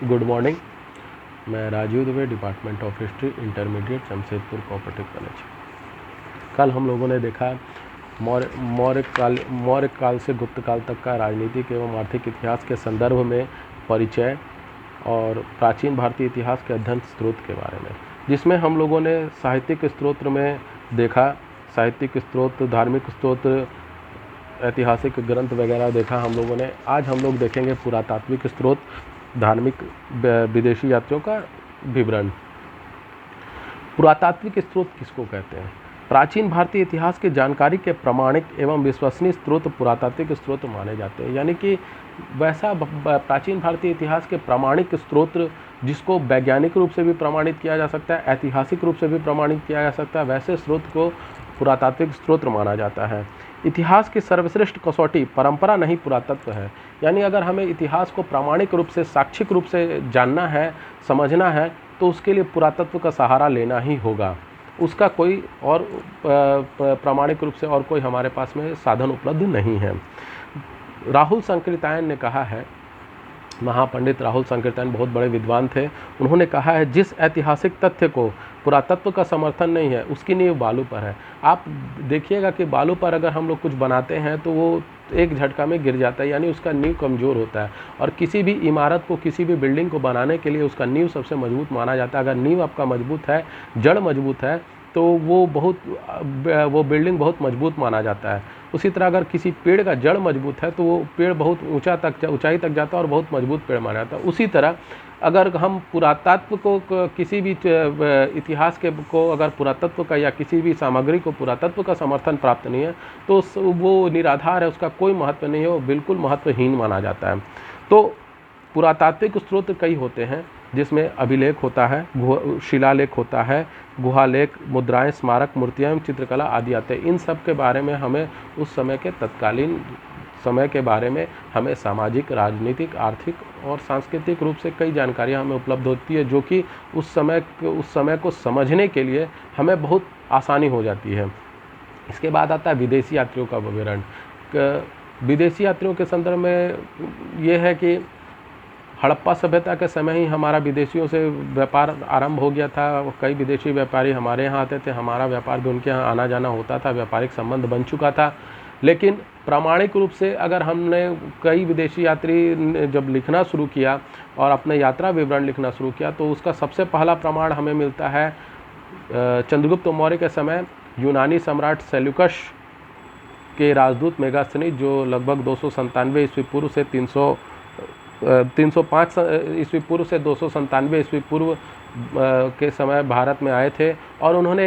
Good morning. मैं Rajiv Dubey, department of history, intermediate, Jamshedpur cooperative college. कल हम लोगों ने देखा मौर्य काल से गुप्त काल तक का राजनीतिक एवं आर्थिक इतिहास के संदर्भ में परिचय और प्राचीन भारतीय इतिहास के अध्ययन स्रोत के बारे में, जिसमें हम लोगों ने साहित्यिक स्रोत में देखा, साहित्यिक स्रोत, धार्मिक स्रोत, ऐतिहासिक ग्रंथ वगैरह देखा हम लोगों ने। आज हम लोग देखेंगे पुरातात्विक स्रोत, धार्मिक विदेशी यात्रियों का विवरण। पुरातात्विक स्रोत किसको कहते हैं? प्राचीन भारतीय इतिहास की जानकारी के प्रमाणिक एवं विश्वसनीय स्रोत पुरातात्विक स्रोत माने जाते हैं। यानी कि वैसा प्राचीन भारतीय इतिहास के प्रमाणिक स्रोत जिसको वैज्ञानिक रूप से भी प्रमाणित किया जा सकता है, ऐतिहासिक रूप से भी प्रमाणित किया जा सकता है, वैसे स्रोत को पुरातात्विक स्रोत माना जाता है। इतिहास की सर्वश्रेष्ठ कसौटी परंपरा नहीं पुरातत्व है। यानी अगर हमें इतिहास को प्रामाणिक रूप से, साक्षिक रूप से जानना है, समझना है, तो उसके लिए पुरातत्व का सहारा लेना ही होगा। उसका कोई और प्रामाणिक रूप से और कोई हमारे पास में साधन उपलब्ध नहीं है। राहुल संकृतायन ने कहा है, महापंडित राहुल संकृतायन बहुत बड़े विद्वान थे, उन्होंने कहा है, जिस ऐतिहासिक तथ्य को पुरातत्व का समर्थन नहीं है उसकी नींव बालू पर है। आप देखिएगा कि बालू पर अगर हम लोग कुछ बनाते हैं तो वो एक झटका में गिर जाता है, यानी उसका नींव कमज़ोर होता है। और किसी भी इमारत को, किसी भी बिल्डिंग को बनाने के लिए उसका नींव सबसे मजबूत माना जाता है। अगर नींव आपका मजबूत है, जड़ मजबूत है, तो वो बिल्डिंग बहुत मजबूत माना जाता है। उसी तरह अगर किसी पेड़ का जड़ मजबूत है तो वो पेड़ बहुत ऊंचाई तक जाता है और बहुत मजबूत पेड़ माना जाता है। उसी तरह अगर हम पुरातत्व को किसी भी इतिहास के को अगर पुरातत्व का या किसी भी सामग्री को पुरातत्व का समर्थन प्राप्त नहीं है तो वो निराधार है, उसका कोई महत्व नहीं है, वो बिल्कुल महत्वहीन माना जाता है। तो पुरातात्विक स्रोत कई होते हैं, जिसमें अभिलेख होता है, शिलालेख होता है, गुहालेख, मुद्राएं, स्मारक, मूर्तियां एवं चित्रकला आदि आते हैं। इन सब के बारे में हमें उस समय के तत्कालीन समय के बारे में हमें सामाजिक, राजनीतिक, आर्थिक और सांस्कृतिक रूप से कई जानकारियां हमें उपलब्ध होती है, जो कि उस समय को समझने के लिए हमें बहुत आसानी हो जाती है। इसके बाद आता है विदेशी यात्रियों का विवरण। विदेशी यात्रियों के संदर्भ में ये है कि हड़प्पा सभ्यता के समय ही हमारा विदेशियों से व्यापार आरंभ हो गया था। कई विदेशी व्यापारी हमारे यहाँ आते थे, हमारा व्यापार भी उनके यहाँ आना जाना होता था, व्यापारिक संबंध बन चुका था। लेकिन प्रामाणिक रूप से अगर हमने कई विदेशी यात्री जब लिखना शुरू किया और अपने यात्रा विवरण लिखना शुरू किया तो उसका सबसे पहला प्रमाण हमें मिलता है चंद्रगुप्त मौर्य के समय यूनानी सम्राट सेल्यूकस के राजदूत मेगास्थनीज, जो लगभग 297 ईस्वी पूर्व से 305 ईस्वी पूर्व से 297 ईस्वी पूर्व के समय भारत में आए थे। और उन्होंने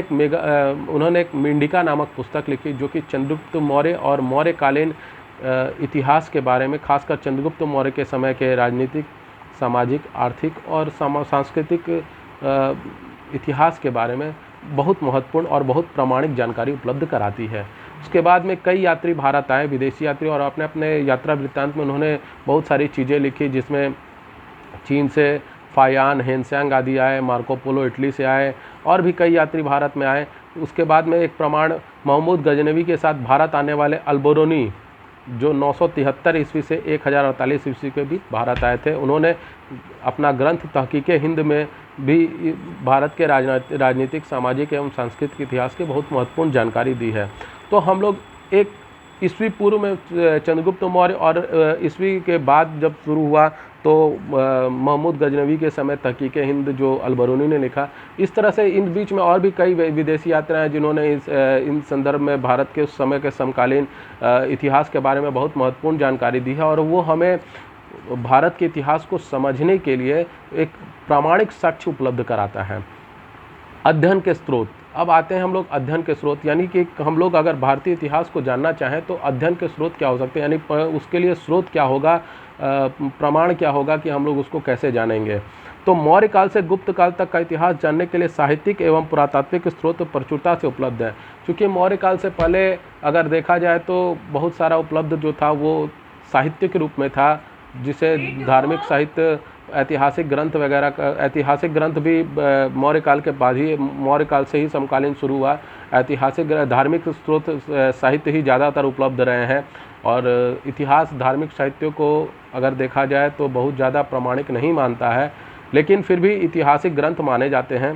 एक मेंडिका नामक पुस्तक लिखी, जो कि चंद्रगुप्त मौर्य और मौर्यकालीन इतिहास के बारे में, खासकर चंद्रगुप्त मौर्य के समय के राजनीतिक, सामाजिक, आर्थिक और सांस्कृतिक इतिहास के बारे में बहुत महत्वपूर्ण और बहुत प्रामाणिक जानकारी उपलब्ध कराती है। उसके बाद में कई यात्री भारत आए, विदेशी यात्री, और अपने अपने यात्रा वृत्तांत में उन्होंने बहुत सारी चीज़ें लिखी, जिसमें चीन से फायान, हेनसेंग आदि आए, मार्को पोलो इटली से आए, और भी कई यात्री भारत में आए। उसके बाद में एक प्रमाण महमूद गजनवी के साथ भारत आने वाले अल्बेरुनी, जो 973 ईस्वी से 1048 ईस्वी के बीच भारत आए थे, उन्होंने अपना ग्रंथ तहकीके हिंद में भी भारत के राजनीतिक, सामाजिक एवं सांस्कृतिक इतिहास की बहुत महत्वपूर्ण जानकारी दी है। तो हम लोग एक ईस्वी पूर्व में चंद्रगुप्त मौर्य और ईस्वी के बाद जब शुरू हुआ तो महमूद गजनवी के समय तहकीके हिंद जो अल्बेरुनी ने लिखा। इस तरह से इन बीच में और भी कई विदेशी यात्राएं जिन्होंने इन संदर्भ में भारत के उस समय के समकालीन इतिहास के बारे में बहुत महत्वपूर्ण जानकारी दी है, और वो हमें भारत के इतिहास को समझने के लिए एक प्रामाणिक साक्ष्य उपलब्ध कराता है। अध्ययन के स्रोत। अब आते हैं हम लोग अध्ययन के स्रोत, यानी कि हम लोग अगर भारतीय इतिहास को जानना चाहें तो अध्ययन के स्रोत क्या हो सकते हैं, यानी उसके लिए स्रोत क्या होगा, प्रमाण क्या होगा कि हम लोग उसको कैसे जानेंगे। तो मौर्य काल से गुप्त काल तक का इतिहास जानने के लिए साहित्यिक एवं पुरातात्विक स्रोत प्रचुरता से उपलब्ध है। क्योंकि मौर्य काल से पहले अगर देखा जाए तो बहुत सारा उपलब्ध जो था वो साहित्य के रूप में था, जिसे धार्मिक साहित्य, ऐतिहासिक ग्रंथ वगैरह का, ऐतिहासिक ग्रंथ भी मौर्य काल के बाद ही, मौर्य काल से ही समकालीन शुरू हुआ। ऐतिहासिक धार्मिक स्रोत साहित्य ही ज़्यादातर उपलब्ध रहे हैं। और इतिहास धार्मिक साहित्य को अगर देखा जाए तो बहुत ज़्यादा प्रामाणिक नहीं मानता है, लेकिन फिर भी ऐतिहासिक ग्रंथ माने जाते हैं।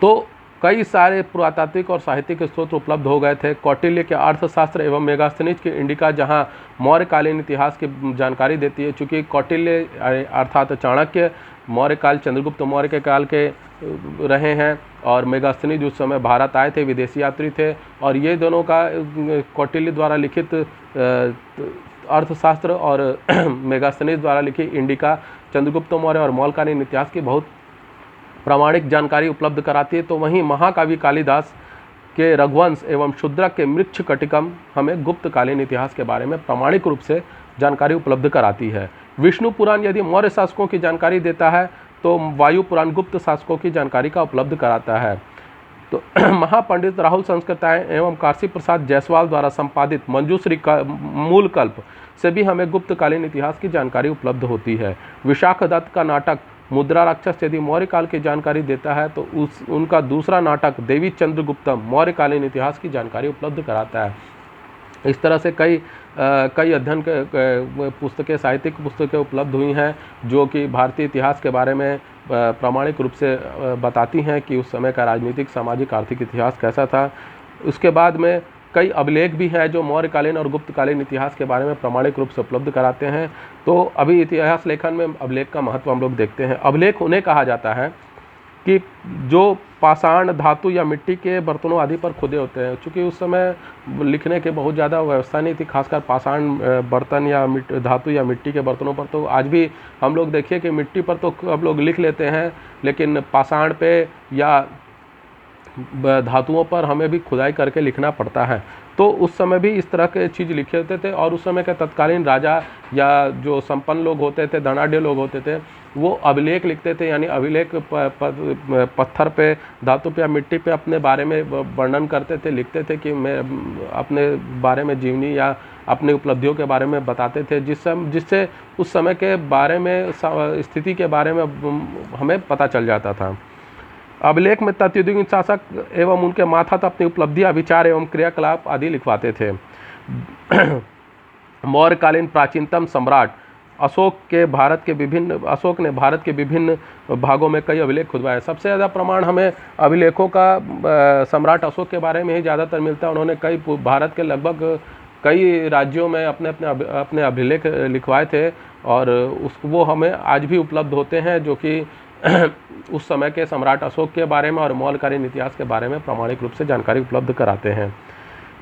तो कई सारे पुरातात्विक और साहित्यिक स्रोत उपलब्ध हो गए थे। कौटिल्य के अर्थशास्त्र एवं मेगास्थनीज के इंडिका जहां मौर्यकालीन इतिहास की जानकारी देती है, चूँकि कौटिल्य अर्थात चाणक्य मौर्य काल चंद्रगुप्त मौर्य के काल के रहे हैं और मेगास्थनीज उस समय भारत आए थे, विदेशी यात्री थे, और ये दोनों का कौटिल्य द्वारा लिखित अर्थशास्त्र और मेगास्थनीज द्वारा लिखी इंडिका चंद्रगुप्त मौर्य और मौर्यकालीन इतिहास की बहुत प्रामाणिक जानकारी उपलब्ध कराती है। तो वहीं महाकवि कालिदास के रघुवंश एवं शूद्रक के मृच्छकटिकम हमें गुप्तकालीन इतिहास के बारे में प्रामाणिक रूप से जानकारी उपलब्ध कराती है। विष्णु पुराण यदि मौर्य शासकों की जानकारी देता है तो वायु पुराण गुप्त शासकों की जानकारी का उपलब्ध कराता है। तो महापंडित राहुल संस्कृताएं एवं काशी प्रसाद जायसवाल द्वारा संपादित मंजूश्री का मूल कल्प से भी हमें गुप्तकालीन इतिहास की जानकारी उपलब्ध होती है। विशाख दत्त का नाटक मुद्रा राक्षस यदि मौर्य काल की जानकारी देता है तो उनका दूसरा नाटक देवी चंद्रगुप्तम मौर्यकालीन इतिहास की जानकारी उपलब्ध कराता है। इस तरह से कई अध्ययन के पुस्तकें, साहित्यिक पुस्तकें उपलब्ध हुई हैं जो कि भारतीय इतिहास के बारे में प्रामाणिक रूप से बताती हैं कि उस समय का राजनीतिक, सामाजिक, आर्थिक इतिहास कैसा था। उसके बाद में कई अभिलेख भी हैं जो मौर्यकालीन और गुप्तकालीन इतिहास के बारे में प्रामाणिक रूप से उपलब्ध कराते हैं। तो अभी इतिहास लेखन में अभिलेख का महत्व हम लोग देखते हैं। अभिलेख उन्हें कहा जाता है कि जो पाषाण, धातु या मिट्टी के बर्तनों आदि पर खुदे होते हैं। चूँकि उस समय लिखने के बहुत ज़्यादा व्यवस्था नहीं थी, खासकर पाषाण बर्तन या धातु या मिट्टी के बर्तनों पर। तो आज भी हम लोग देखिए कि मिट्टी पर तो अब लोग लिख लेते हैं, लेकिन पाषाण पे या धातुओं पर हमें भी खुदाई करके लिखना पड़ता है। तो उस समय भी इस तरह के चीज़ लिखे होते थे और उस समय के तत्कालीन राजा या जो संपन्न लोग होते थे, धनाढ्य लोग होते थे, वो अभिलेख लिखते थे। यानी अभिलेख पत्थर पे, धातु पे या मिट्टी पे अपने बारे में वर्णन करते थे, लिखते थे कि मैं अपने बारे में जीवनी या अपनी उपलब्धियों के बारे में बताते थे, जिससे उस समय के बारे में, स्थिति के बारे में हमें पता चल जाता था। अभिलेख में तत्युगीन शासक एवं उनके माथा अपनी उपलब्धियां, विचार एवं क्रियाकलाप आदि लिखवाते थे। मौर्यकालीन प्राचीनतम सम्राट अशोक ने भारत के विभिन्न भागों में कई अभिलेख खुदवाए। सबसे ज़्यादा प्रमाण हमें अभिलेखों का सम्राट अशोक के बारे में ही ज़्यादातर मिलता है। उन्होंने भारत के लगभग कई राज्यों में अपने अभिलेख लिखवाए थे और वो हमें आज भी उपलब्ध होते हैं, जो कि उस समय के सम्राट अशोक के बारे में और मौर्यकालीन इतिहास के बारे में प्रामाणिक रूप से जानकारी उपलब्ध कराते हैं।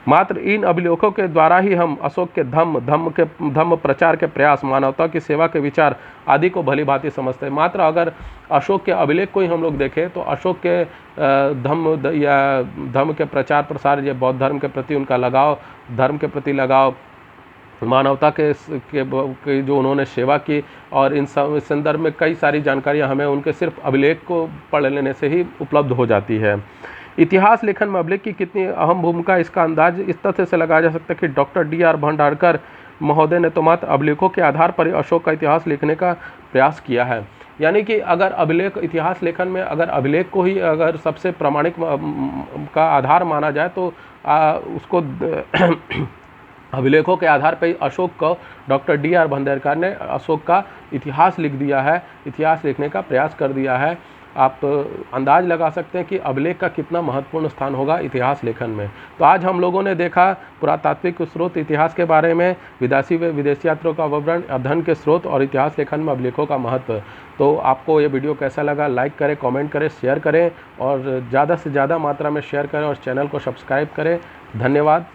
मात्र इन अभिलेखों के द्वारा ही हम अशोक के धम्म प्रचार के प्रयास, मानवता की सेवा के विचार आदि को भली भांति समझते हैं। मात्र अगर अशोक के अभिलेख को ही हम लोग देखें तो अशोक के धम्म के प्रचार प्रसार, ये बौद्ध धर्म के प्रति उनका लगाव, धर्म के प्रति लगाव, मानवता के जो उन्होंने सेवा की, और इन सब संदर्भ में कई सारी जानकारियां हमें उनके सिर्फ अभिलेख को पढ़ लेने से ही उपलब्ध हो जाती है। इतिहास लेखन में अभिलेख की कितनी अहम भूमिका, इसका अंदाज इस तथ्य से लगाया जा सकता है कि डॉक्टर D.R. भंडारकर महोदय ने तो मात्र अभिलेखों के आधार पर अशोक का इतिहास लिखने का प्रयास किया है। यानी कि अगर अभिलेख, इतिहास लेखन में अगर अभिलेख को ही अगर सबसे प्रामाणिक का आधार माना जाए तो उसको अभिलेखों के आधार पर अशोक को डॉक्टर D.R. भंडारकर ने अशोक का इतिहास लिख दिया है, इतिहास लिखने का प्रयास कर दिया है। आप अंदाज लगा सकते हैं कि अभिलेख का कितना महत्वपूर्ण स्थान होगा इतिहास लेखन में। तो आज हम लोगों ने देखा पुरातात्विक स्रोत, इतिहास के बारे में, विदेशी यात्रियों का विवरण, अध्ययन के स्रोत और इतिहास लेखन में अभिलेखों का महत्व। तो आपको ये वीडियो कैसा लगा, लाइक करें, कमेंट करें, शेयर करें और ज़्यादा से ज़्यादा मात्रा में शेयर करें और चैनल को सब्सक्राइब करें। धन्यवाद।